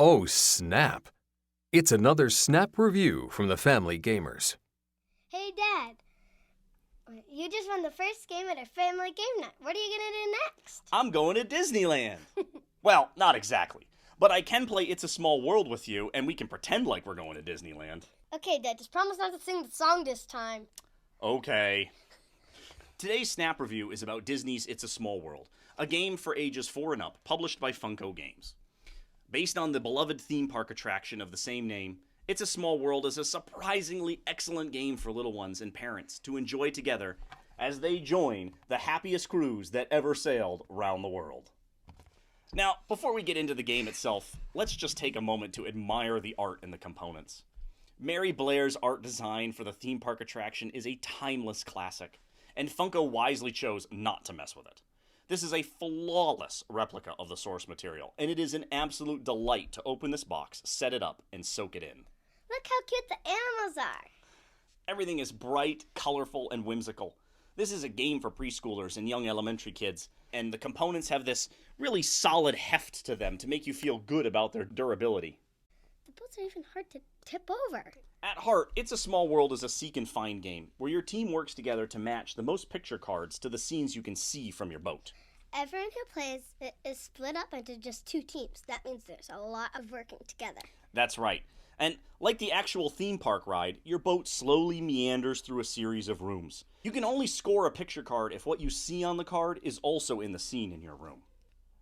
Oh, snap! It's another Snap review from the Family Gamers. Hey, Dad. You just won the first game at our family game night. What are you going to do next? I'm going to Disneyland. Well, not exactly. But I can play It's a Small World with you, and we can pretend like we're going to Disneyland. Okay, Dad, just promise not to sing the song this time. Okay. Today's Snap review is about Disney's It's a Small World, a game for ages 4 and up, published by Funko Games. Based on the beloved theme park attraction of the same name, It's a Small World is a surprisingly excellent game for little ones and parents to enjoy together as they join the happiest cruise that ever sailed around the world. Now, before we get into the game itself, let's just take a moment to admire the art and the components. Mary Blair's art design for the theme park attraction is a timeless classic, and Funko wisely chose not to mess with it. This is a flawless replica of the source material, and it is an absolute delight to open this box, set it up, and soak it in. Look how cute the animals are. Everything is bright, colorful, and whimsical. This is a game for preschoolers and young elementary kids, and the components have this really solid heft to them to make you feel good about their durability. The boats are even hard to tip over. At heart, It's a Small World is a seek and find game, where your team works together to match the most picture cards to the scenes you can see from your boat. Everyone who plays is split up into just 2 teams. That means there's a lot of working together. That's right. And like the actual theme park ride, your boat slowly meanders through a series of rooms. You can only score a picture card if what you see on the card is also in the scene in your room.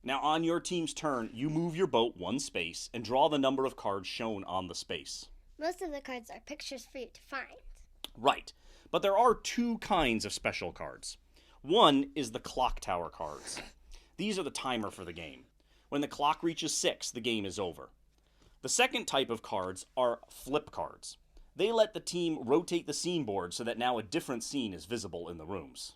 Now, on your team's turn, you move your boat 1 space and draw the number of cards shown on the space. Most of the cards are pictures for you to find. Right, but there are 2 kinds of special cards. One is the clock tower cards. These are the timer for the game. When the clock reaches 6, the game is over. The second type of cards are flip cards. They let the team rotate the scene board so that now a different scene is visible in the rooms.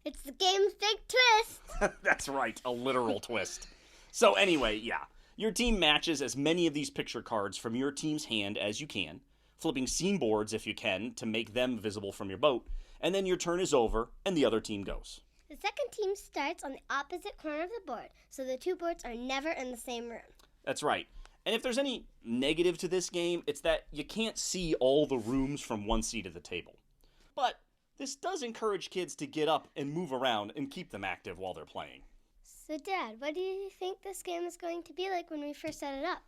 It's the game's big twist. That's right, a literal twist. So anyway, yeah, your team matches as many of these picture cards from your team's hand as you can, flipping scene boards if you can to make them visible from your boat, and then your turn is over and the other team goes. The second team starts on the opposite corner of the board, so the 2 boards are never in the same room. That's right. And if there's any negative to this game, it's that you can't see all the rooms from one seat at the table. But this does encourage kids to get up and move around and keep them active while they're playing. So, Dad, what do you think this game is going to be like when we first set it up?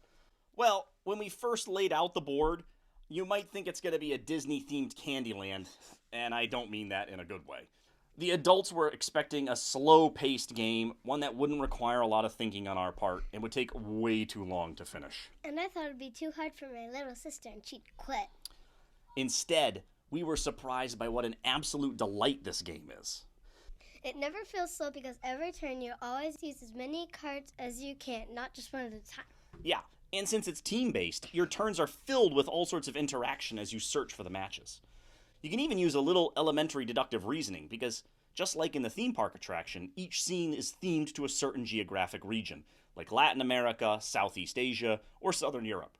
Well, when we first laid out the board, you might think it's going to be a Disney-themed Candyland, and I don't mean that in a good way. The adults were expecting a slow-paced game, one that wouldn't require a lot of thinking on our part and would take way too long to finish. And I thought it would be too hard for my little sister and she'd quit. Instead, we were surprised by what an absolute delight this game is. It never feels slow because every turn you always use as many cards as you can, not just one at a time. Yeah, and since it's team-based, your turns are filled with all sorts of interaction as you search for the matches. You can even use a little elementary deductive reasoning because, just like in the theme park attraction, each scene is themed to a certain geographic region, like Latin America, Southeast Asia, or Southern Europe.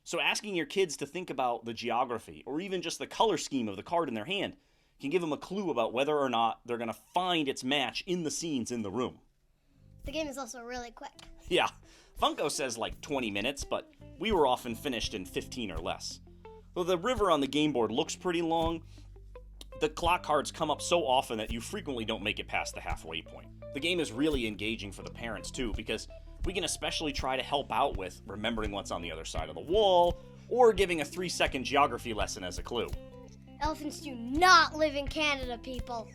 So asking your kids to think about the geography, or even just the color scheme of the card in their hand, can give them a clue about whether or not they're going to find its match in the scenes in the room. The game is also really quick. Yeah, Funko says like 20 minutes, but we were often finished in 15 or less. Though the river on the game board looks pretty long, the clock cards come up so often that you frequently don't make it past the halfway point. The game is really engaging for the parents too, because we can especially try to help out with remembering what's on the other side of the wall, or giving a 3-second geography lesson as a clue. Elephants do not live in Canada, people.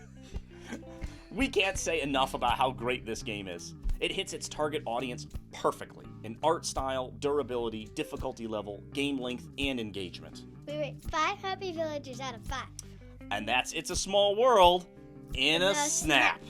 We can't say enough about how great this game is. It hits its target audience perfectly in art style, durability, difficulty level, game length, and engagement. We rate 5 happy villagers out of 5. And that's It's a Small World in a snap.